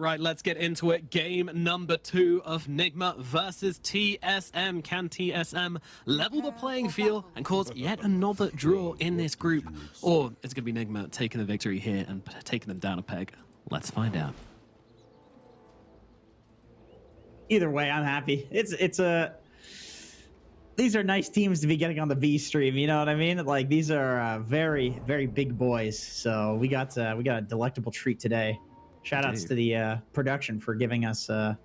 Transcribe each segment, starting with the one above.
Right, let's get into it. Game number 2 of Nigma versus TSM. Can TSM level the playing field and cause yet another draw in this group? Or is it going to be Nigma taking the victory here and taking them down a peg? Let's find out. Either way, I'm happy. These are nice teams to be getting on the V stream. You know what I mean? Like, these are very, very big boys. So we got a delectable treat today. Shout outs to the production for giving us the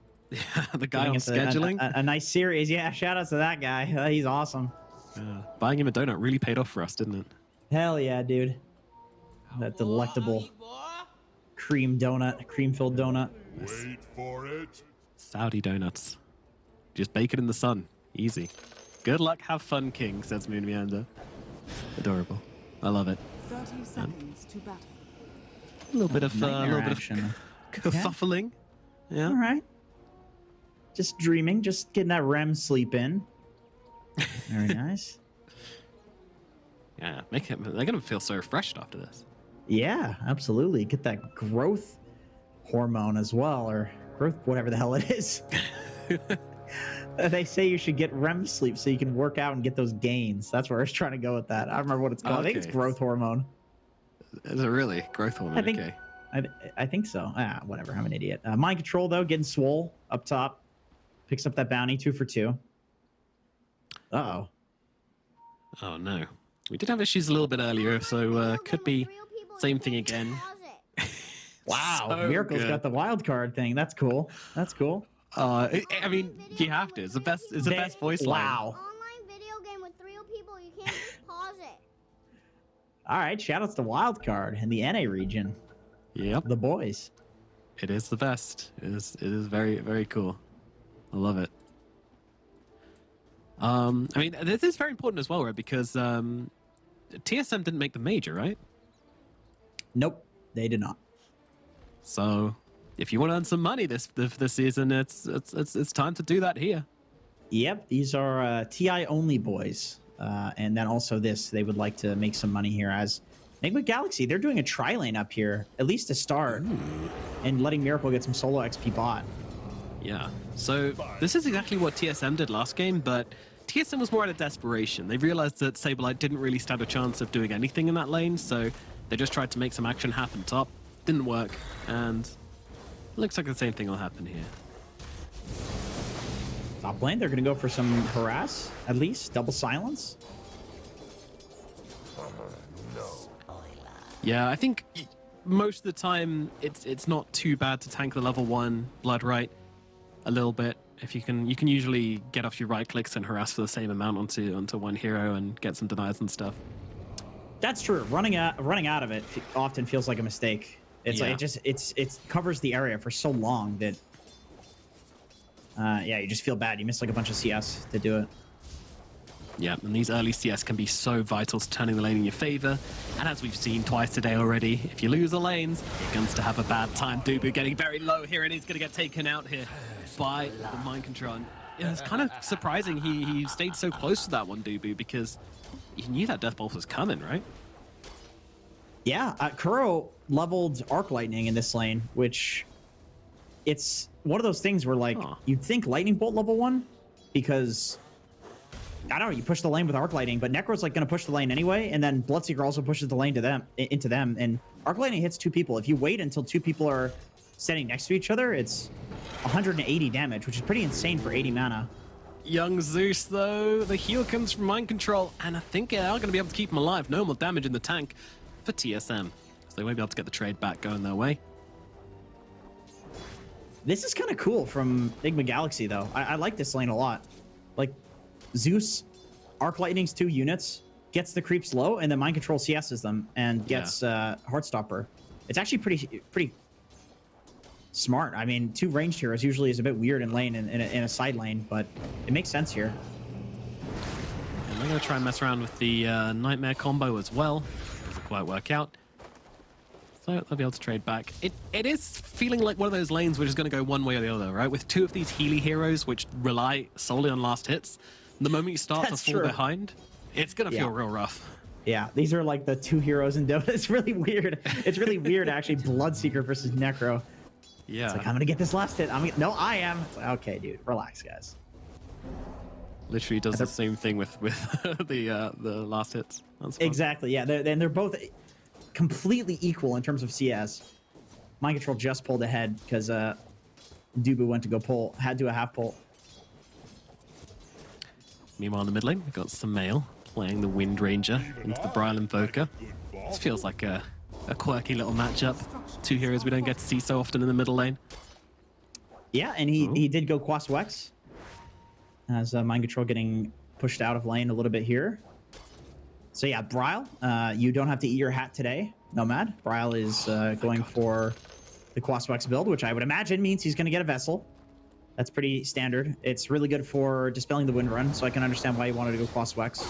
guy on scheduling a nice series. Yeah, shout outs to that guy. He's awesome. Buying him a donut really paid off for us, didn't it? Hell yeah, dude. That delectable cream donut, cream-filled donut. Wait for it. Saudi donuts. Just bake it in the sun. Easy. Good luck, have fun, King, says Moon Meander. Adorable. I love it. 30 seconds to battle. A little bit of kerfuffling. Yeah. All right. Just dreaming, just getting that REM sleep in. Very nice. Yeah, they're gonna feel so refreshed after this. Yeah, absolutely. Get that growth hormone as well, or growth, whatever the hell it is. They say you should get REM sleep so you can work out and get those gains. That's where I was trying to go with that. I don't remember what it's called. I think it's growth hormone. Is it really? Growth hormone, okay. I think so. Whatever. I'm an idiot. Mind control, though, getting swole up top. Picks up that bounty, 2 for 2. Uh-oh. Oh, no. We did have issues a little bit earlier, so could be same thing again. Wow. So Miracle's good. got the wild card thing. That's cool. That's cool. I mean, you have to. It's the best voice line. Wow. Online video game with real people, you can't just pause it. All right. Shout-outs to wild card in the NA region. Yep. The boys. It is the best. It is very, very cool. I love it. I mean, this is very important as well, right? Because TSM didn't make the major, right? Nope, they did not. So, if you want to earn some money this season, it's time to do that here. Yep, these are TI only boys, and then also they would like to make some money here as Nigma Galaxy. They're doing a tri lane up here, at least to start, and letting Miracle get some solo XP bot. Yeah. So this is exactly what TSM did last game, but TSM was more out of desperation. They realized that Saberlight didn't really stand a chance of doing anything in that lane, so they just tried to make some action happen top. Didn't work, and looks like the same thing will happen here. Top lane, they're going to go for some harass, at least. Double silence. Yeah, I think most of the time it's not too bad to tank the level 1 Blood Right a little bit. If you can usually get off your right clicks and harass for the same amount onto one hero and get some denies and stuff. That's true. Running out of it often feels like a mistake. It's Yeah. like it covers the area for so long that yeah, you just feel bad. You miss like a bunch of CS to do it. Yeah, and these early CS can be so vital to turning the lane in your favor. And as we've seen twice today already, if you lose the lanes, you're going to have a bad time. Dubu getting very low here, and he's going to get taken out here by the mind control. Yeah, it's kind of surprising he stayed so close to that one, Dubu, because he knew that Death Bolt was coming, right? Yeah, Kuro leveled Arc Lightning in this lane, which it's one of those things where like you'd think Lightning Bolt level 1 because I don't know, you push the lane with Arc Lightning, but Necro's like going to push the lane anyway, and then Bloodseeker also pushes the lane into them, and Arc Lightning hits 2 people. If you wait until 2 people are standing next to each other, it's 180 damage, which is pretty insane for 80 mana. Young Zeus, though, the heal comes from mind control, and I think they are going to be able to keep him alive. No more damage in the tank for TSM, so they won't be able to get the trade back going their way. This is kind of cool from Nigma Galaxy, though. I like this lane a lot. Like, Zeus, Arc Lightning's 2 units, gets the creeps low, and then Mind Control CS's them, and gets Heartstopper. It's actually pretty smart. I mean, 2 ranged heroes usually is a bit weird in lane, in a side lane, but it makes sense here. And they're going to try and mess around with the Nightmare combo as well. Doesn't quite work out. So they'll be able to trade back. It is feeling like one of those lanes which is going to go one way or the other, right? With 2 of these Healy heroes which rely solely on last hits, the moment you start to fall behind, it's going to feel real rough. Yeah, these are like the 2 heroes in Dota. It's really weird. It's really weird, actually, Bloodseeker versus Necro. Yeah. It's like, I'm gonna get this last hit. No, I am. It's like, okay, dude, relax, guys. Literally does the same thing with the last hits. That's fun. Exactly. Yeah, they're both completely equal in terms of CS. Mind Control just pulled ahead because Dubu went to go pull, had to a half pull. Meanwhile, in the mid lane, we've got Samael playing the Wind Ranger into the Brian Invoker. This feels like a quirky little matchup. Two heroes we don't get to see so often in the middle lane. Yeah, and he did go Quas Wex as Mind Control getting pushed out of lane a little bit here. So yeah, Bryle, you don't have to eat your hat today, Nomad. Bryle is going for the Quas Wex build, which I would imagine means he's going to get a Vessel. That's pretty standard. It's really good for dispelling the wind run, so I can understand why you wanted to go Quas Wex.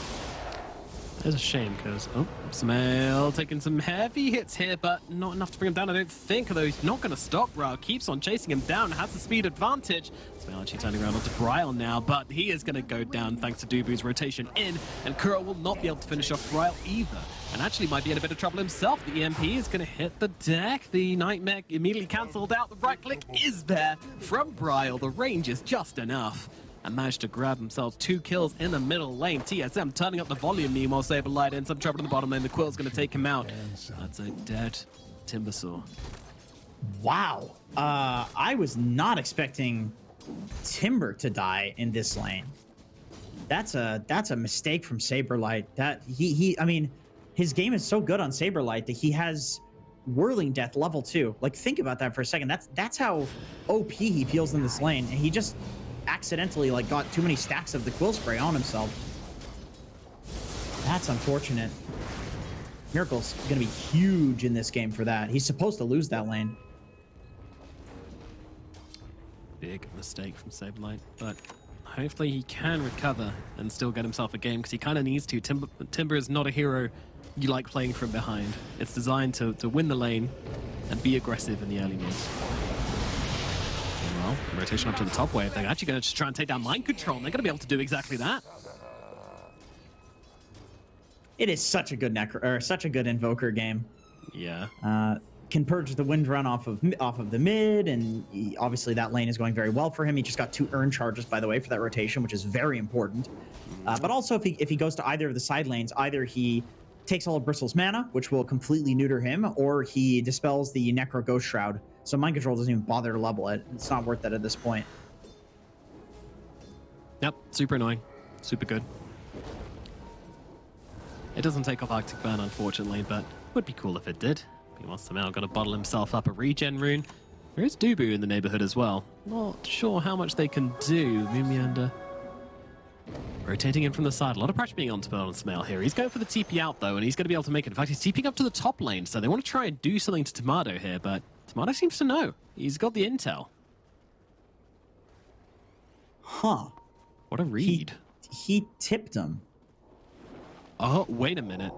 It's a shame because, Samael taking some heavy hits here, but not enough to bring him down, I don't think, although he's not going to stop. Bryle keeps on chasing him down, has the speed advantage. Samael actually turning around onto Bryle now, but he is going to go down thanks to Dubu's rotation in, and Kuro will not be able to finish off Bryle either, and actually might be in a bit of trouble himself. The EMP is going to hit the deck. The Nightmare immediately cancelled out. The right click is there from Bryle. The range is just enough. And managed to grab themselves 2 kills in the middle lane. TSM turning up the volume. Meanwhile, Saberlight in some trouble in the bottom lane. The Quill's going to take him out. That's a dead Timbersaw. Wow. I was not expecting Timber to die in this lane. That's a mistake from Saberlight. That I mean, his game is so good on Saberlight that he has Whirling Death level 2. Like, think about that for a second. That's how OP he feels in this lane. And he just accidentally like got too many stacks of the Quill Spray on himself. That's unfortunate. Miracle's gonna be huge in this game for that. He's supposed to lose that lane. Big mistake from Saberlight, but hopefully he can recover and still get himself a game, because he kind of needs to. Timber is not a hero you like playing from behind. It's designed to win the lane and be aggressive in the early moves. Well, rotation up to the top wave. They're actually going to just try and take down Mind Control, and they're going to be able to do exactly that. It is such a good such a good Invoker game. Yeah. Can purge the wind run off of the mid, and obviously that lane is going very well for him. He just got 2 earn charges, by the way, for that rotation, which is very important. But also, if he goes to either of the side lanes, either he takes all of Bristle's mana, which will completely neuter him, or he dispels the Necro Ghost Shroud. So Mind Control doesn't even bother to level it. It's not worth it at this point. Yep, super annoying. Super good. It doesn't take off Arctic Burn, unfortunately, but would be cool if it did. He wants to now got to bottle himself up a regen rune. There is Dubu in the neighborhood as well. Not sure how much they can do. Mumianda rotating in from the side. A lot of pressure being on Samael here. He's going for the TP out, though, and he's going to be able to make it. In fact, he's TPing up to the top lane, so they want to try and do something to Tomato here, but Tomato seems to know. He's got the intel. Huh. What a read. He tipped him. Oh, wait a minute.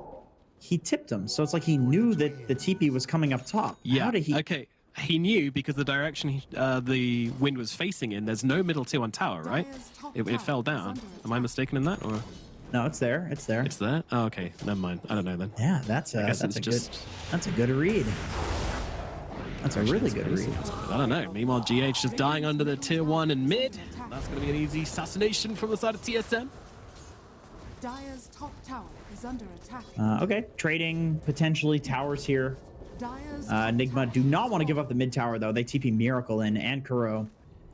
He tipped him, so it's like he knew that the TP was coming up top. Yeah, How did he... okay. He knew because the direction the wind was facing in, there's no middle tier 1 tower, right? It fell down. Am I mistaken in that, or...? No, it's there. It's there. It's there? Oh, okay. Never mind. I don't know then. Yeah, that's a good read. That's a really good read. I don't know. Meanwhile, GH just dying under the tier 1 and mid. That's going to be an easy assassination from the side of TSM. Dire's top tower is under attack. Okay, trading potentially towers here. Nigma do not want to give up the mid tower, though. They TP Miracle in and Kuro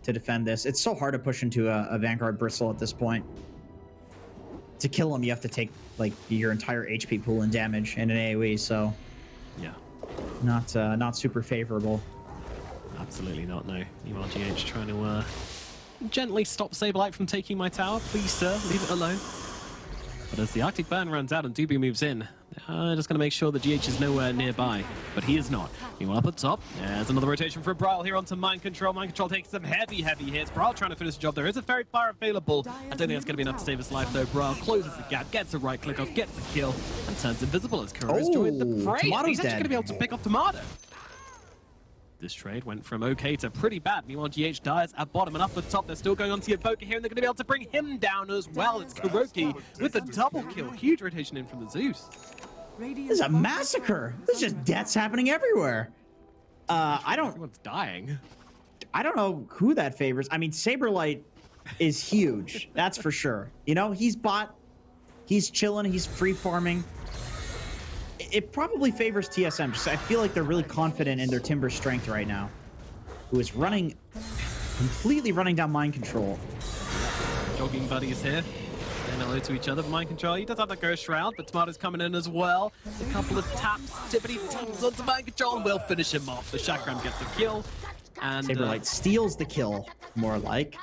to defend this. It's so hard to push into a Vanguard Bristle at this point. To kill him, you have to take like your entire HP pool and damage in an AoE, so yeah, not super favorable. Absolutely not, no. Meanwhile, GH trying to gently stop Saberlight from taking my tower. Please, sir, leave it alone. But as the Arctic Burn runs out and Dubu moves in, just going to make sure that GH is nowhere nearby. But he is not. Meanwhile, up at top, there's another rotation for Bryle here onto Mind Control. Mind Control takes some heavy hits. Bryle trying to finish the job. There is a fairy fire available. I don't think that's going to be enough to save his life, though. Bryle closes the gap, gets a right click off, gets the kill, and turns invisible as Kuro's joined the fray. He's actually going to be able to pick off Tomato. This trade went from okay to pretty bad. Meanwhile, GH dies at bottom, and up at top, they're still going on to Evoker here, and they're going to be able to bring him down as well. It's Kuroki with a double kill. Huge rotation in from the Zeus. This is a massacre. There's just deaths happening everywhere. I don't. Everyone's dying. I don't know who that favors. I mean, Saberlight is huge. That's for sure. You know, he's bot. He's chilling. He's free farming. It probably favors TSM. Just I feel like they're really confident in their Timber strength right now. Who is completely running down mind control. Jogging buddies here. Saying hello to each other. Mind control. He does have the Ghost Shroud, but Tomato's coming in as well. A couple of taps. Tippity taps onto mind control, and we'll finish him off. The Chakram gets the kill. And Saberlight steals the kill, more like.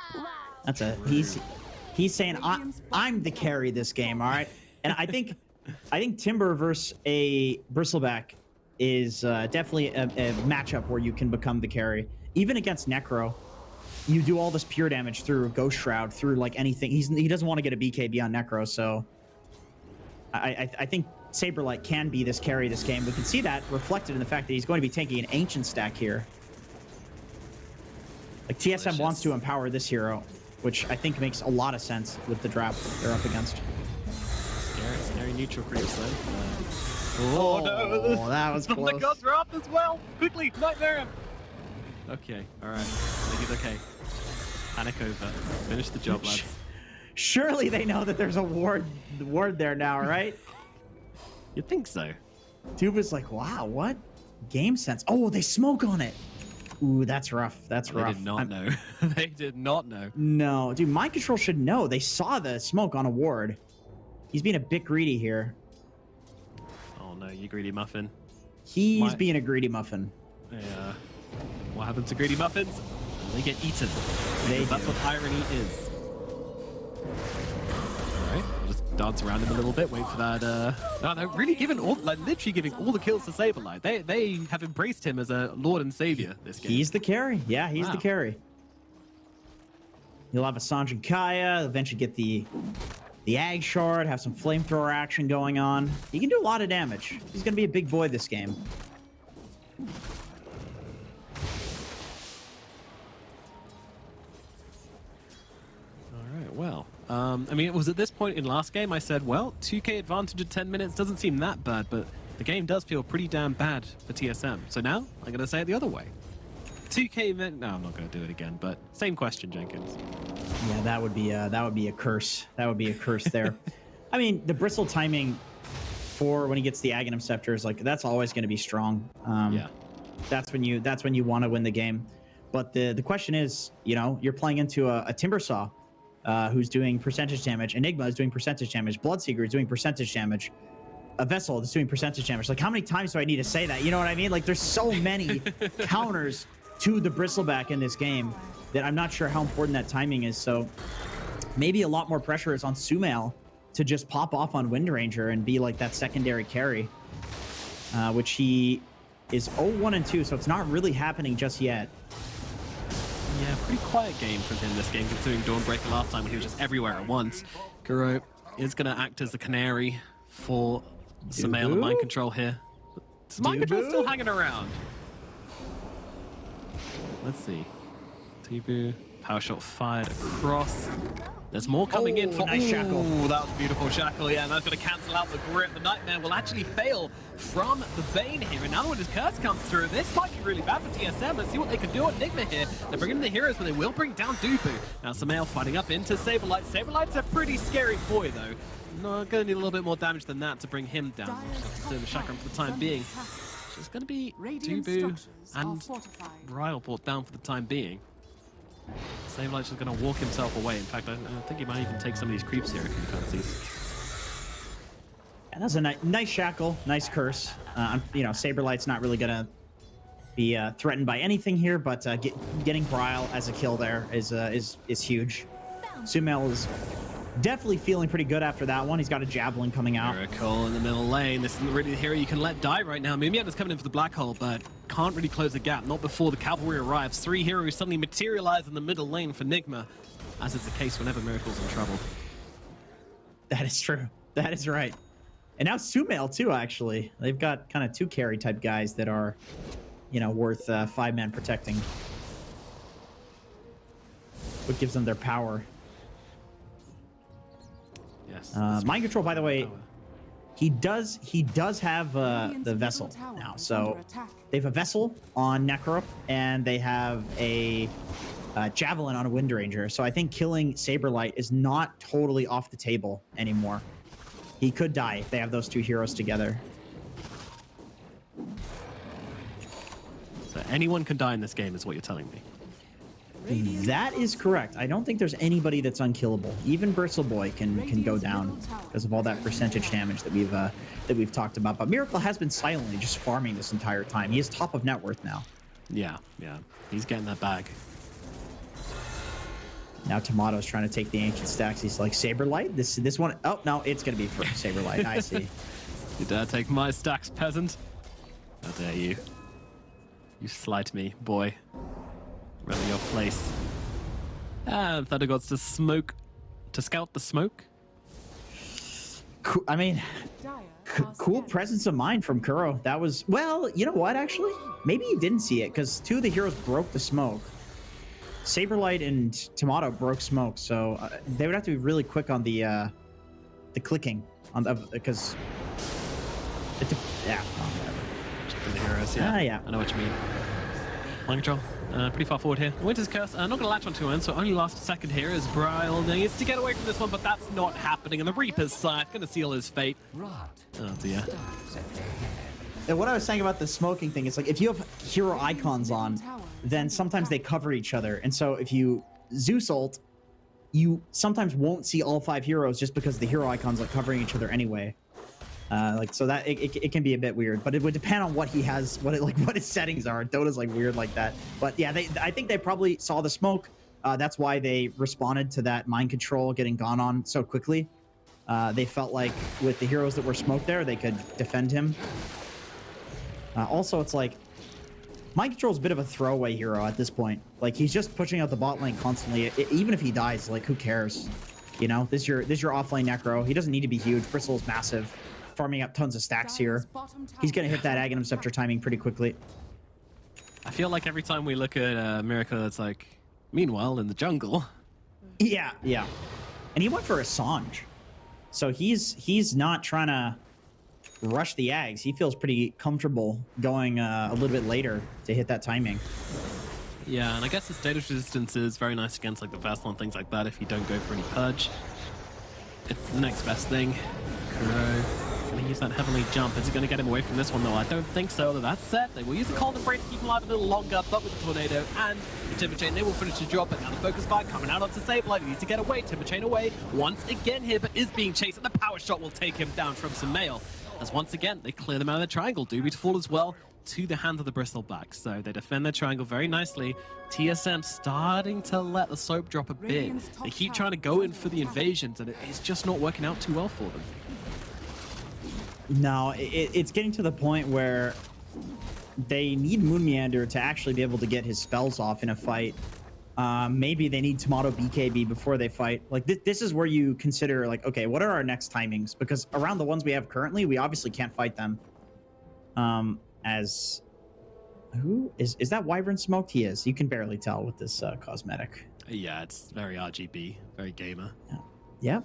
That's a he's saying I'm the carry this game, all right? And I think Timber versus a Bristleback is definitely a matchup where you can become the carry. Even against Necro, you do all this pure damage through Ghost Shroud, through like anything. He doesn't want to get a BKB on Necro, so I think Saberlight can be this carry this game. We can see that reflected in the fact that he's going to be taking an Ancient stack here. Like TSM wants to empower this hero, which I think makes a lot of sense with the draft they're up against. Scary neutral creeps though. Oh, no, that was close. The gods are up as well. Quickly, nightmare him. Okay, all right. I think he's okay. Panic over. Finish the job, lads. Surely they know that there's a ward there now, right? You'd think so. Tuba's like, wow, what? Game sense. Oh, they smoke on it. Ooh, that's rough. That's rough. They did not know. They did not know. No, dude, Mind Control should know. They saw the smoke on a ward. He's being a bit greedy here. Oh no, you greedy muffin. He's being a greedy muffin. Yeah. What happens to greedy muffins? They get eaten. That's what irony is. Alright, we'll just dance around him a little bit, wait for that. No, they're really giving literally giving all the kills to Saberlight. They have embraced him as a lord and savior this game. He's the carry. Yeah, he's the carry. He'll have a Sanjin Kaya, eventually get the Ag Shard, have some flamethrower action going on. He can do a lot of damage. He's going to be a big boy this game. Well, I mean, it was at this point in last game I said, well, 2k advantage at 10 minutes doesn't seem that bad, but the game does feel pretty damn bad for TSM. So now I'm going to say it the other way. 2k, no, I'm not going to do it again, but same question, Jenkins. Yeah, that would be a curse. That would be a curse there. I mean, the bristle timing for when he gets the Aghanim Scepter is like, that's always going to be strong. Yeah. That's when you want to win the game. But the question is, you know, you're playing into a Timbersaw. Who's doing percentage damage. Enigma is doing percentage damage. Bloodseeker is doing percentage damage. A Vessel is doing percentage damage. Like, how many times do I need to say that? You know what I mean? Like, there's so many counters to the Bristleback in this game that I'm not sure how important that timing is. So maybe a lot more pressure is on Sumail to just pop off on Wind Ranger and be like that secondary carry, which he is 0-1-2, so it's not really happening just yet. Yeah, pretty quiet game from him this game, considering Dawnbreaker last time when he was just everywhere at once. Kuro is going to act as the canary for Sumail and Mind Control here. Mind Control still hanging around. Let's see. Tibu, power shot fired across. There's more coming in for nice shackle. Ooh, that was a beautiful shackle. Yeah, and that's going to cancel out the grip. The Nightmare will actually fail from the Bane here. And now when his curse comes through, this might be really bad for TSM. Let's see what they can do on Nigma here. They're bringing in the heroes, but they will bring down Dupu. Now Sumail fighting up into Saberlight. Saberlight's a pretty scary boy, though. No, going to need a little bit more damage than that to bring him down. So the Chakram for the time being. So it's going to be Dubu and Ryle brought down for the time being. Saberlight's just going to walk himself away. In fact, I think he might even take some of these creeps here if he fancies. And that's a nice shackle, nice curse. You know, Saberlight's not really going to be threatened by anything here, but getting Bryle as a kill there is huge. Sumail is definitely feeling pretty good after that one. He's got a Javelin coming out. Miracle in the middle lane. This isn't really the hero you can let die right now. Mumian is coming in for the black hole, but can't really close the gap. Not before the cavalry arrives. 3 heroes suddenly materialize in the middle lane for Nigma, as is the case whenever Miracle's in trouble. That is true. That is right. And now Sumail too, actually. They've got kind of 2 carry type guys that are, you know, worth 5-man protecting. What gives them their power. Yes. Mind Control, by the way, He does have the vessel now. So they have a vessel on Necro, and they have a javelin on a Wind Ranger. So I think killing Saberlight is not totally off the table anymore. He could die if they have those two heroes together. So anyone can die in this game is what you're telling me. That is correct. I don't think there's anybody that's unkillable. Even Bristleboy can go down because of all that percentage damage that we've talked about. But Miracle has been silently just farming this entire time. He is top of net worth now. Yeah, he's getting that bag. Now Tomato's trying to take the ancient stacks. He's like, Saberlight? This one? Oh, no, it's going to be for Saberlight. I see. You dare take my stacks, peasant? How dare you? You slight me, boy. Remember your place. And Thunder Gods to scout the smoke. Cool, I mean, cool presence of mind from Kuro. That was, well, you know what, actually? Maybe you didn't see it, because two of the heroes broke the smoke. Saberlight and Tomato broke smoke, so they would have to be really quick on the clicking, on the, because it's whatever. Checking the heroes, yeah. Yeah. I know what you mean. Line control. Pretty far forward here. Winter's Curse, not going to latch onto him, so only last second here is Bryle needs to get away from this one, but that's not happening, and the Reaper's Scythe going to seal his fate. Oh dear. And what I was saying about the smoking thing is, like, if you have hero icons on, then sometimes they cover each other, and so if you Zeus ult, you sometimes won't see all 5 heroes just because the hero icons are covering each other anyway. Like, so that it can be a bit weird, but it would depend on what he has, what his settings are. Dota's like weird like that, but yeah, I think they probably saw the smoke. That's why they responded to that mind control getting gone on so quickly. They felt like with the heroes that were smoked there, they could defend him. Also, it's like mind control is a bit of a throwaway hero at this point. Like, he's just pushing out the bot lane constantly. Even if he dies, like, who cares? You know, this is your offlane Necro. He doesn't need to be huge. Bristle's massive. Farming up tons of stacks here. He's going to hit that Aghanim Scepter timing pretty quickly. I feel like every time we look at Miracle, it's like, meanwhile, in the jungle. Yeah. And he went for a Sange. So he's not trying to rush the Ags. He feels pretty comfortable going a little bit later to hit that timing. Yeah, and I guess his status resistance is very nice against like the Vessel and things like that if you don't go for any Purge. It's the next best thing. Kuro going to use that Heavenly Jump. Is it going to get him away from this one, though? I don't think so. That said, they will use the Cold Embrace to keep him alive a little longer, but with the Tornado and the Timber Chain, they will finish the job. But now the Focus Fire coming out onto Saberlight. He needs to get away. Timber Chain away once again here, but is being chased, and the Power Shot will take him down from some mail. As once again, they clear them out of the triangle. Doobie to fall as well to the hands of the Bristleback. So they defend their triangle very nicely. TSM starting to let the soap drop a bit. They keep trying to go in for the invasions, and it's just not working out too well for them. No, it's getting to the point where they need Moon Meander to actually be able to get his spells off in a fight. Maybe they need Tomato BKB before they fight. Like, this is where you consider, like, okay, what are our next timings? Because around the ones we have currently, we obviously can't fight them. As who is that Wyvern smoked? He is. You can barely tell with this cosmetic. Yeah, it's very RGB, very gamer. Yeah.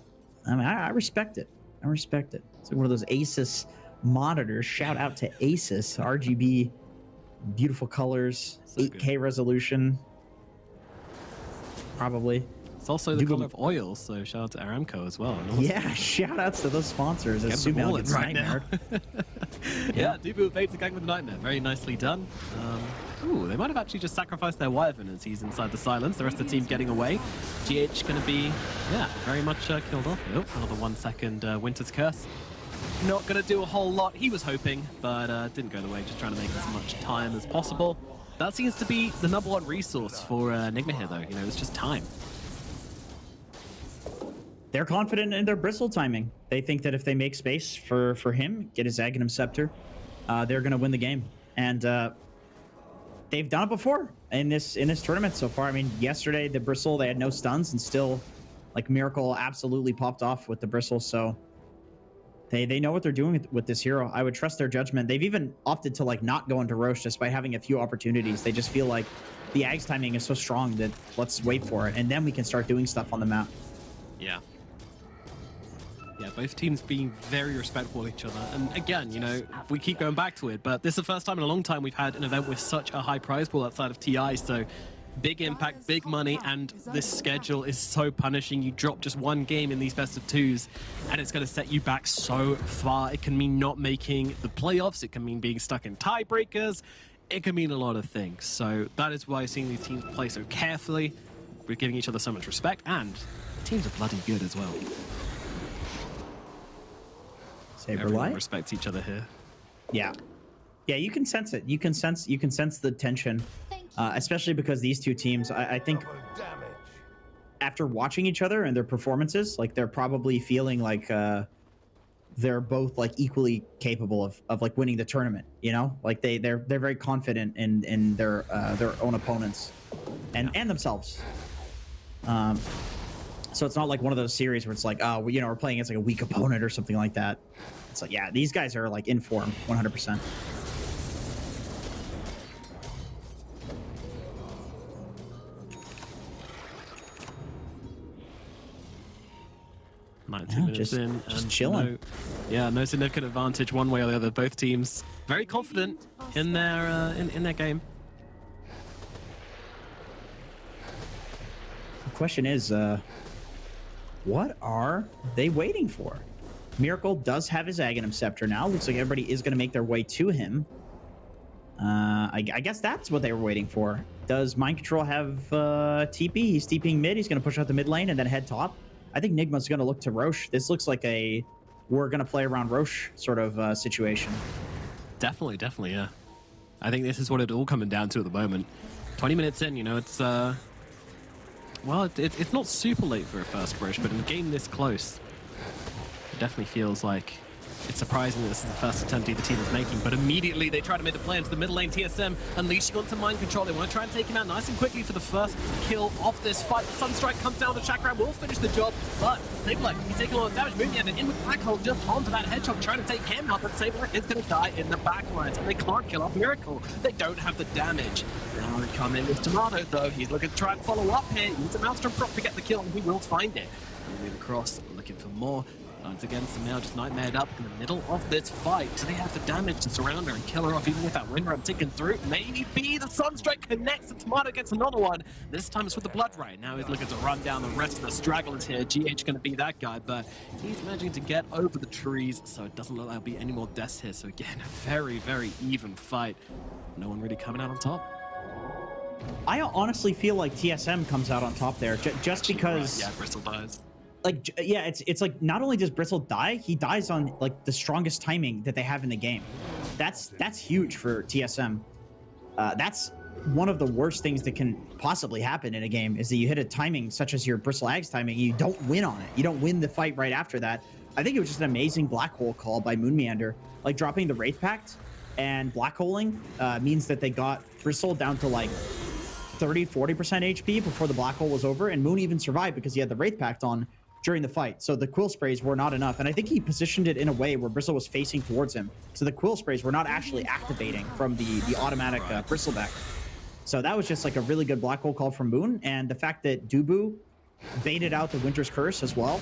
I mean, I respect it. I respect it. It's like one of those Asus monitors. Shout out to Asus. RGB, beautiful colors, so 8K good. Resolution. Probably. It's also the color of oil, so shout out to Aramco as well. Yeah, shout outs to those sponsors. Get them all in right now. Yeah, Dubu evades the gang with Nightmare. Very nicely done. Ooh, they might have actually just sacrificed their Wyvern as he's inside the silence. The rest of the team getting away. GH going to be, yeah, very much killed off. Oh, another 1 second Winter's Curse. Not going to do a whole lot. He was hoping, but didn't go the way. Just trying to make as much time as possible. That seems to be the #1 resource for Nigma here, though. You know, it's just time. They're confident in their Bristle timing. They think that if they make space for him, get his Aghanim Scepter, they're going to win the game. And they've done it before in this tournament so far. I mean, yesterday the Bristle, they had no stuns, and still, like, Miracle absolutely popped off with the Bristle. So they know what they're doing with this hero. I would trust their judgment. They've even opted to, like, not go into Roche despite having a few opportunities. They just feel like the Ags timing is so strong that let's wait for it, and then we can start doing stuff on the map. Yeah. Yeah, both teams being very respectful of each other. And again, you know, we keep going back to it, but this is the first time in a long time we've had an event with such a high prize pool outside of TI. So big impact, big money, and this schedule is so punishing. You drop just one game in these best of twos, and it's going to set you back so far. It can mean not making the playoffs. It can mean being stuck in tiebreakers. It can mean a lot of things. So that is why seeing these teams play so carefully, we're giving each other so much respect, and the teams are bloody good as well. Everyone respects each other here. Yeah, you can sense it. You can sense the tension, especially because these two teams. I think after watching each other and their performances, like they're probably feeling like they're both like equally capable of like winning the tournament. You know, like they're very confident in their own opponents and themselves. So it's not like one of those series where it's like, oh, you know, we're playing against like a weak opponent or something like that. It's like, yeah, these guys are like in form, 100%. Minutes in, just chilling. No significant advantage one way or the other. Both teams very confident in their game. The question is, what are they waiting for? Miracle does have his Aghanim Scepter now. Looks like everybody is going to make their way to him. I guess that's what they were waiting for. Does Mind Control have TP? He's TPing mid. He's going to push out the mid lane and then head top. I think Nigma's going to look to Roche. This looks like a we're going to play around Roche sort of situation. Definitely, yeah. I think this is what it's all coming down to at the moment. 20 minutes in, you know, it's well, it's not super late for a first Roche, but in a game this close, it definitely feels like it's surprising that this is the first attempt either team is making, but immediately they try to make the play into the middle lane. TSM unleashing onto Mind Control. They want to try and take him out nice and quickly for the first kill of this fight. Sunstrike comes down, the Chakram will finish the job, but Sableye, he's taking a lot of damage. Moving and in with Black Hole just onto that Hedgehog, trying to take him out, but Sableye is going to die in the back lines, and they can't kill off Miracle. They don't have the damage. Now they come in with Tomato, though. He's looking to try and follow up here. He needs a Maelstrom prop to get the kill, and he will find it. And move across, looking for more. Once again, Samel just nightmared up in the middle of this fight. Do they have the damage to surround her and kill her off even with that Windrun ticking through? Maybe the Sunstrike connects and Tomato gets another one. This time it's with the Blood Ray. Now he's looking to run down the rest of the stragglers here. GH going to be that guy, but he's managing to get over the trees, so it doesn't look like there'll be any more deaths here. So again, a very, very even fight. No one really coming out on top. I honestly feel like TSM comes out on top there, just because... Right. Yeah, Bristle dies. Like, yeah, it's like not only does Bristle die, he dies on like the strongest timing that they have in the game. That's huge for TSM. That's one of the worst things that can possibly happen in a game, is that you hit a timing such as your Bristle Ag's timing, you don't win on it. You don't win the fight right after that. I think it was just an amazing black hole call by Moon Meander. Like dropping the Wraith Pact and black holing means that they got Bristle down to like 30-40% HP before the black hole was over, and Moon even survived because he had the Wraith Pact on during the fight. So the quill sprays were not enough, and I think he positioned it in a way where Bristle was facing towards him, so the quill sprays were not actually activating from the automatic Bristleback. So that was just like a really good black hole call from Moon, and the fact that Dubu baited out the Winter's Curse as well.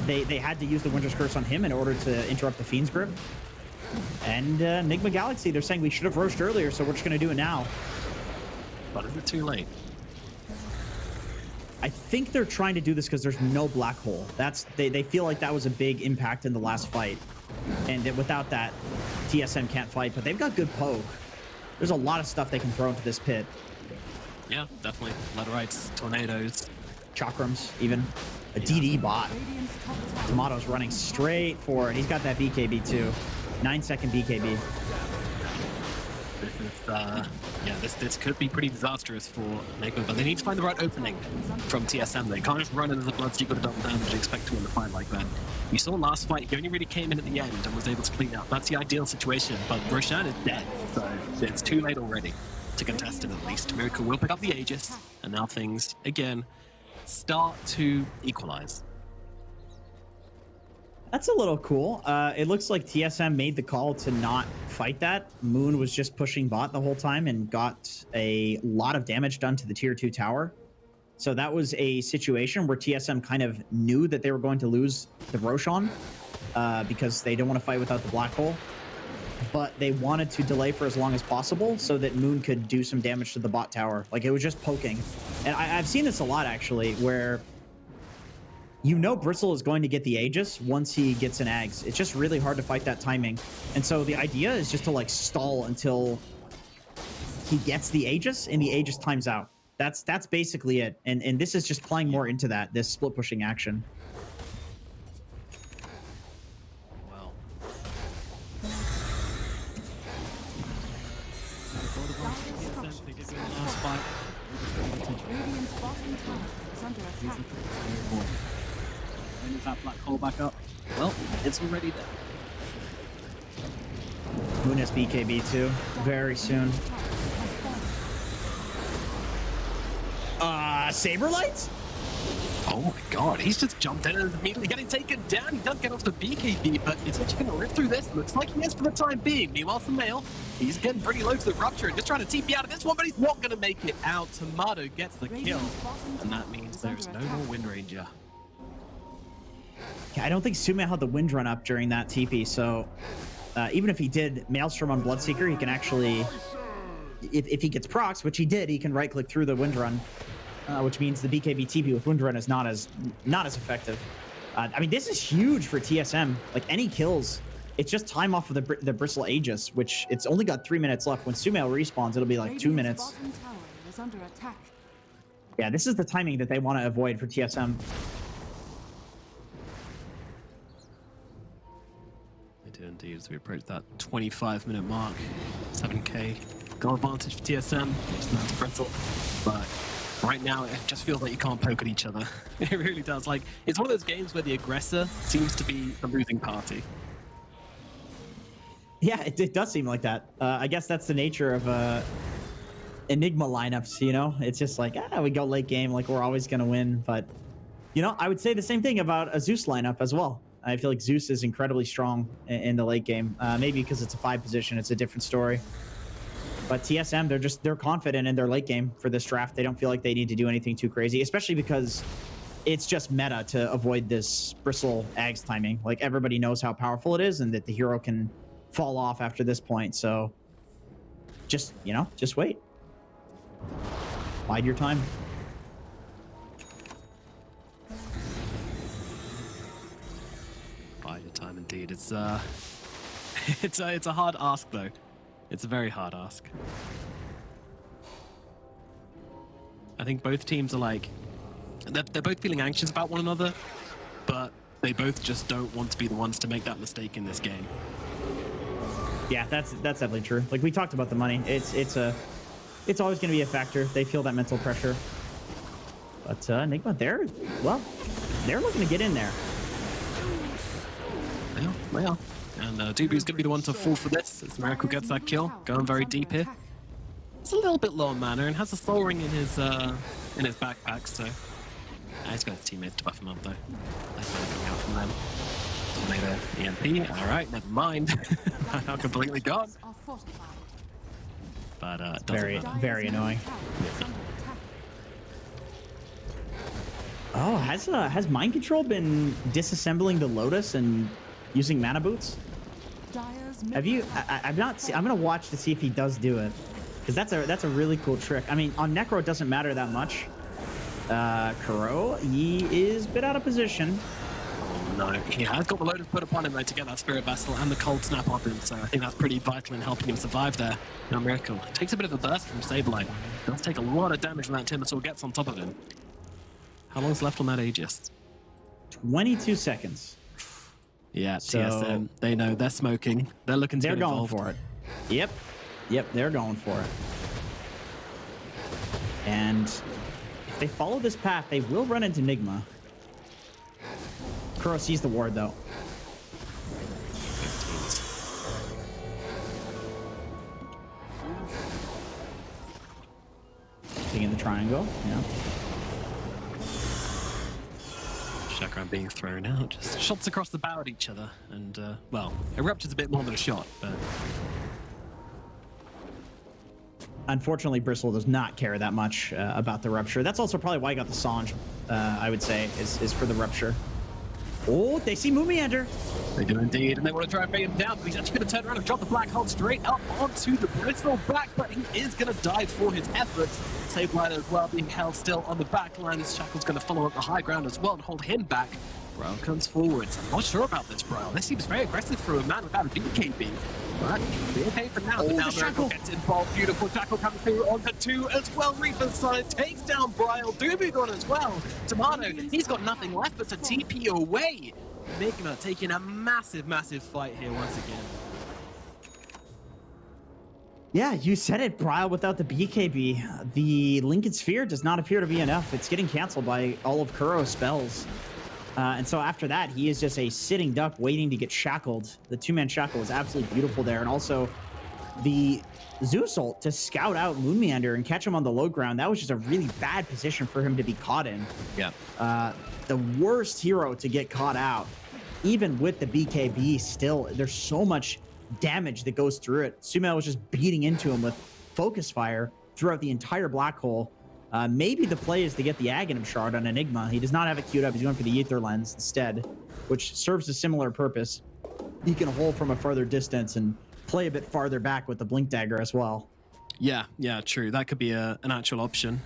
They had to use the Winter's Curse on him in order to interrupt the Fiend's Grip. And Nigma Galaxy, they're saying we should have roached earlier, so we're just going to do it now. But is it too late? I think they're trying to do this because there's no black hole. They feel like that was a big impact in the last fight, and that without that, TSM can't fight. But they've got good poke. There's a lot of stuff they can throw into this pit. Yeah, definitely. Laderites, tornadoes, chakrams, even a DD bot. Tomato's running straight forward. He's got that BKB too. 9-second BKB. Yeah, this could be pretty disastrous for Nigma, but they need to find the right opening from TSM. They can't just run into the Bloodseeker to double damage and expect to win the fight like that. We saw last fight, he only really came in at the end and was able to clean up. That's the ideal situation, but Roshan is dead, so it's too late already to contest him at least. Miracle will pick up the Aegis, and now things, again, start to equalize. That's a little cool. It looks like TSM made the call to not fight that. Moon was just pushing bot the whole time and got a lot of damage done to the tier 2 tower. So that was a situation where TSM kind of knew that they were going to lose the Roshan because they don't want to fight without the black hole. But they wanted to delay for as long as possible so that Moon could do some damage to the bot tower. Like, it was just poking. And I've seen this a lot, actually, where you know Bristle is going to get the Aegis once he gets an Ags. It's just really hard to fight that timing. And so the idea is just to, like, stall until he gets the Aegis, and the Aegis times out. That's basically it. And this is just playing more into that, this split pushing action. Well. Radiant's bottom tower is under attack. When is that black hole back up? Well, it's already there. Moon has BKB too, very soon. Saberlight? Oh my god, he's just jumped in and is immediately getting taken down. He does get off the BKB, but is he going to rip through this? Looks like he is for the time being. Meanwhile, for Mail, he's getting pretty low to the Rupture and just trying to TP out of this one, but he's not going to make it out. Tomato gets the kill, and that means there's no more Wind Ranger. I don't think Sumail had the wind run up during that TP, so even if he did Maelstrom on Bloodseeker, he can actually, if he gets procs, which he did, he can right-click through the wind run, which means the BKB TP with wind run is not as effective. I mean, this is huge for TSM. Like, any kills, it's just time off of the Bristle Aegis, which it's only got 3 minutes left. When Sumail respawns, it'll be like 2 minutes. Bottom tower is under attack. Yeah, this is the timing that they want to avoid for TSM. Indeed, as we approach that 25-minute mark, 7k goal advantage for TSM. It's not Bristle, but right now it just feels like you can't poke at each other. It really does. Like, it's one of those games where the aggressor seems to be the losing party. Yeah, it does seem like that. I guess that's the nature of Enigma lineups, you know? It's just like, we go late game, like we're always going to win. But, you know, I would say the same thing about a Zeus lineup as well. I feel like Zeus is incredibly strong in the late game. Maybe because it's a 5 position, it's a different story. But TSM, they're confident in their late game for this draft. They don't feel like they need to do anything too crazy, especially because it's just meta to avoid this Bristle Ags timing. Like, everybody knows how powerful it is and that the hero can fall off after this point. So just, you know, just wait. Bide your time. Time indeed. It's it's a hard ask though. It's a very hard ask. I think both teams are like they're both feeling anxious about one another, but they both just don't want to be the ones to make that mistake in this game. Yeah, that's definitely true. Like, we talked about the money. It's always going to be a factor. They feel that mental pressure. But Nigma, they're looking to get in there. Well, and Dubu's going to be the one to fall for this as Miracle gets that kill, going very deep here. It's a little bit low on mana and has a soul ring in his backpack, so he's got his teammates to buff him up though. Nice mana coming out from them. Made a EMP. All right, never mind. Now completely gone. But very annoying. Oh, has Mind Control been disassembling the Lotus and using mana boots? Have you? I've not seen. I'm gonna watch to see if he does do it, because that's a really cool trick. I mean, on Necro it doesn't matter that much. Kuro, he is a bit out of position. Oh no, he has got the Lotus put upon him though to get that Spirit Vessel and the Cold Snap off him, so I think that's pretty vital in helping him survive there. Now Miracle takes a bit of a burst from Saberlight. Does take a lot of damage when that Timbersaw gets on top of him. How long's left on that Aegis? 22 seconds. Yeah, so, TSM, they know they're smoking. They're looking to get involved. They're going for it. Yep, they're going for it. And if they follow this path, they will run into Nigma. Kuro sees the ward, though. Taking the triangle, yeah. Chakram being thrown out, just shots across the bow at each other, and well, it ruptures a bit more than a shot, but unfortunately, Bristle does not care that much about the Rupture. That's also probably why I got the Sange, I would say, is for the Rupture. Oh, they see Moomiander. They do indeed, and they want to try and bring him down, but he's actually going to turn around and drop the Black Hole straight up onto the Bristle back, but he is going to die for his efforts. Save Rider as well, being held still on the back lines. Shackle's going to follow up the high ground as well and hold him back. Brown comes forwards. I'm not sure about this, Brown. This seems very aggressive for a man without a BKB. But be okay for now. But now Miracle gets involved. Beautiful Shackle coming through onto 2 as well. Reaper's side takes down Bryle. Doobie gone as well. Tomato, he's got nothing left but to TP away. Nigma taking a massive, massive fight here once again. Yeah, you said it, Bryle without the BKB. The Lincoln Sphere does not appear to be enough. It's getting canceled by all of Kuro's spells. And so after that, he is just a sitting duck waiting to get shackled. The 2-man shackle is absolutely beautiful there. And also the Zeus ult to scout out Moonmeander and catch him on the low ground. That was just a really bad position for him to be caught in. Yeah. The worst hero to get caught out, even with the BKB still, there's so much damage that goes through it. Sumail was just beating into him with focus fire throughout the entire black hole. Maybe the play is to get the Aghanim Shard on Enigma. He does not have it queued up. He's going for the Ether Lens instead, which serves a similar purpose. He can hold from a further distance and play a bit farther back with the Blink Dagger as well. Yeah, true. That could be an actual option.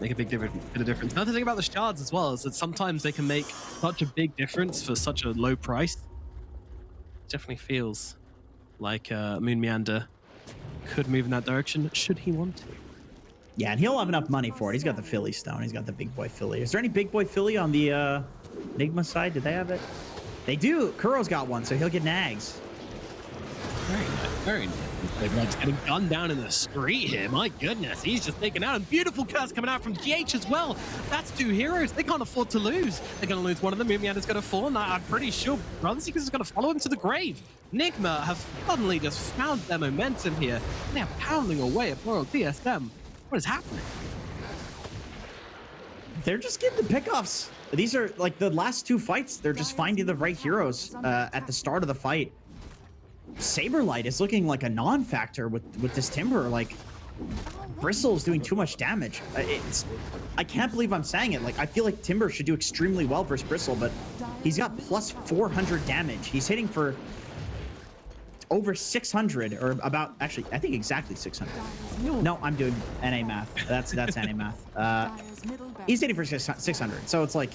Make a bit of difference. Another thing about the shards as well is that sometimes they can make such a big difference for such a low price. It definitely feels like Moon Meander could move in that direction should he want to. Yeah, and he'll have enough money for it. He's got the Philly Stone. He's got the Big Boy Philly. Is there any Big Boy Philly on the Nigma side? Did they have it? They do. Kuro's got one, so he'll get nags. Very nice, very nice. They're just getting gunned down in the street here. My goodness, he's just taken out. And beautiful curse coming out from GH as well. That's 2 heroes. They can't afford to lose. They're going to lose one of them. Moomiander's going to fall, and I'm pretty sure Brother Seekers is going to follow him to the grave. Nigma have suddenly just found their momentum here. They are pounding away at Royal TSM. What is happening? They're just getting the pickoffs. These are like the last 2 fights. They're just finding the right heroes at the start of the fight. Saberlight is looking like a non-factor with this Timber. Like, Bristle is doing too much damage. I can't believe I'm saying it. Like, I feel like Timber should do extremely well versus Bristle, but he's got plus 400 damage. He's hitting for over 600, or about, actually, I think exactly 600. No, I'm doing NA math. That's NA math. He's hitting for 600. So it's like,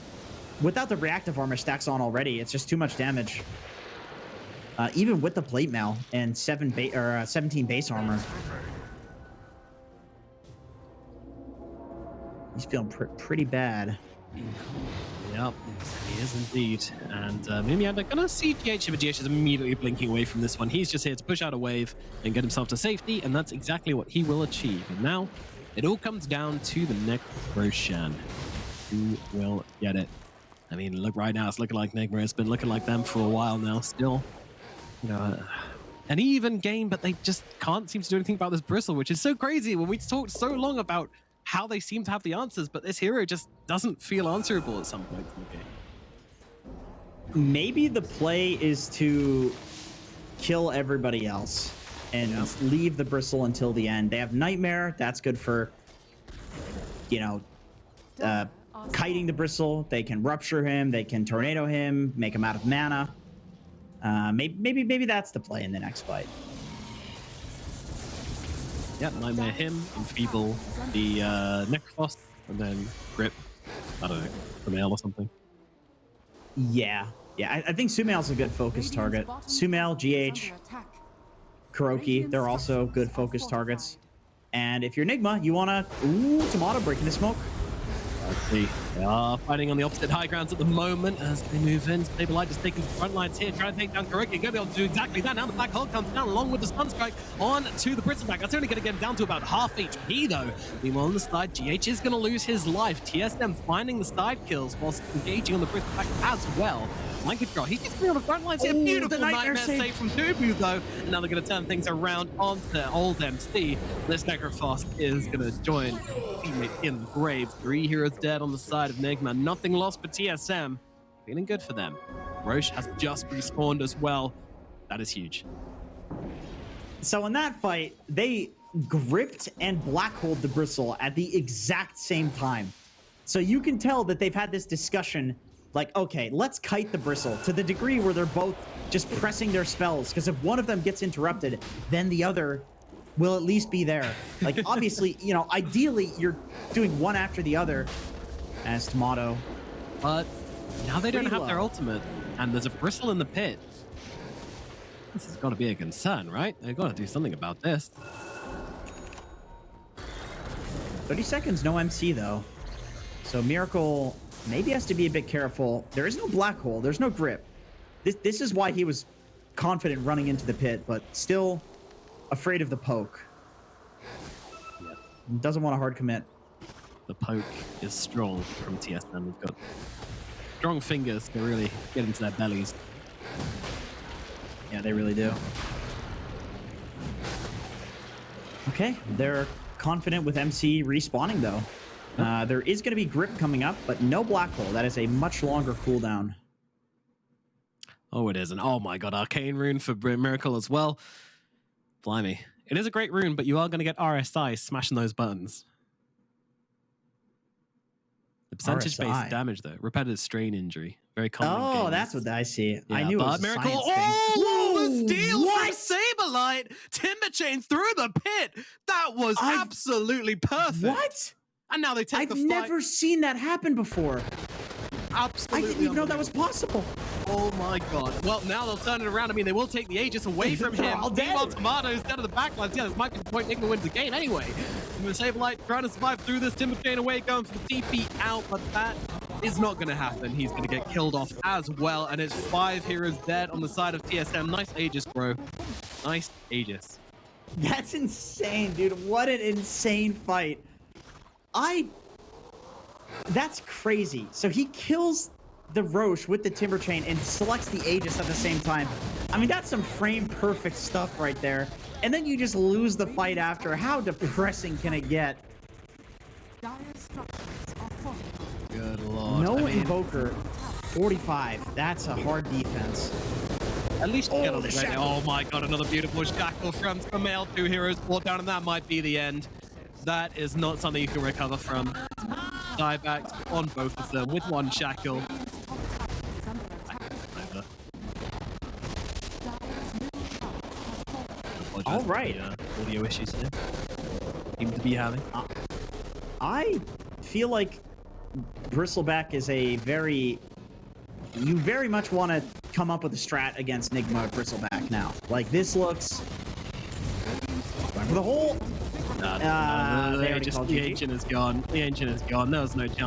without the reactive armor stacks on already, it's just too much damage. Even with the plate mail and 17 base armor. He's feeling pretty bad. Yep, he is indeed. And Moomiander gonna see GH, but GH is immediately blinking away from this one. He's just here to push out a wave and get himself to safety, and that's exactly what he will achieve. And now, it all comes down to the next Roshan. Who will get it? I mean, look, right now it's looking like Nigma. It's been looking like them for a while now. Still, you know, an even game, but they just can't seem to do anything about this Bristle, which is so crazy when we talked so long about how they seem to have the answers, but this hero just doesn't feel answerable at some point in the game. Maybe the play is to kill everybody else and leave the Bristle until the end. They have Nightmare. That's good for, you know, kiting the Bristle. They can rupture him. They can tornado him, make him out of mana. Maybe that's the play in the next fight. Yeah, Nightmare him, Enfeeble the Necrophos, and then Grip, I don't know, Sumail or something. Yeah, I think Sumail's a good focus target. Sumail, GH, Kuroki, they're also good focus targets. And if you're Nigma, you want to... Ooh, Tomato breaking the smoke. Let's see. They are fighting on the opposite high grounds at the moment as they move in. Stabilite is taking the front lines here, trying to take down Kuroki. Going to be able to do exactly that. Now the Black Hole comes down along with the Stun Strike on to the Bristleback. That's only going to get him down to about half HP though. Meanwhile on the side, GH is going to lose his life. TSM finding the side kills whilst engaging on the Bristleback as well. Mind control. He gets me on the front lines here. Beautiful Nightmare save from Dubu though. And now they're going to turn things around onto old MC. This Necrophos is going to join teammate in the grave. 3 heroes dead on the side of Nigma. Nothing lost for TSM. Feeling good for them. Roche has just respawned as well. That is huge. So in that fight, they gripped and black-holed the bristle at the exact same time. So you can tell that they've had this discussion, like, okay, let's kite the bristle to the degree where they're both just pressing their spells, because if one of them gets interrupted, then the other will at least be there. Like, obviously, you know, ideally, you're doing one after the other as Tomato. But now they don't Pretty have their low. ultimate, and there's a bristle in the pit. This has got to be a concern, right? They've got to do something about this. 30 seconds, no MC, though. So Miracle maybe has to be a bit careful. There is no black hole. There's no grip. This is why he was confident running into the pit, but still afraid of the poke. Yeah. Doesn't want a hard commit. The poke is strong from TSM. We've got strong fingers to really get into their bellies. Yeah, they really do. Okay, they're confident with MC respawning, though. There is going to be grip coming up, but no black hole. That is a much longer cooldown. Oh, it is. And oh my god, Arcane Rune for Miracle as well. Blimey. It is a great rune, but you are going to get RSI smashing those buttons. The percentage-based damage, though. Repetitive strain injury. Very common in Oh, gamers. that's what I see. Yeah, I knew it but was a Miracle. science thing. Oh, Whoa, the steal what? from Saberlight. Timber Chain through the pit. That was absolutely perfect. What? And now they take the I've fight. never seen that happen before. Absolutely. I didn't even know that was possible. Oh my god. Well, now they'll turn it around. I mean, they will take the Aegis away from They're him. all dead. Meanwhile, Tomatoes down to the backlines. Yeah, this might be the point Nigma wins the game anyway. And the Saberlight trying to survive through this. Timber Chain away, going for the TP out, but that is not going to happen. He's going to get killed off as well, and it's 5 heroes dead on the side of TSM. Nice Aegis, bro. Nice Aegis. That's insane, dude. What an insane fight. That's crazy. So he kills the Roche with the Timber Chain and selects the Aegis at the same time. I mean, that's some frame perfect stuff right there. And then you just lose the fight after. How depressing can it get? Dire structures are fortified. Good lord. No I mean, Invoker, 45. That's a hard defense. at least get on the the shackle. Oh my god, another beautiful shackle from Male. 2 heroes brought down, and that might be the end. That is not something you can recover from. Diebacks on both of them with 1 shackle. Over. All right. Audio issues here. Seem to be having. I feel like Bristleback is a very... You very much want to come up with a strat against Nigma or Bristleback now. Like, this looks... For the whole... No, they already just called the GG. ancient is gone. The ancient is gone. There was no chance.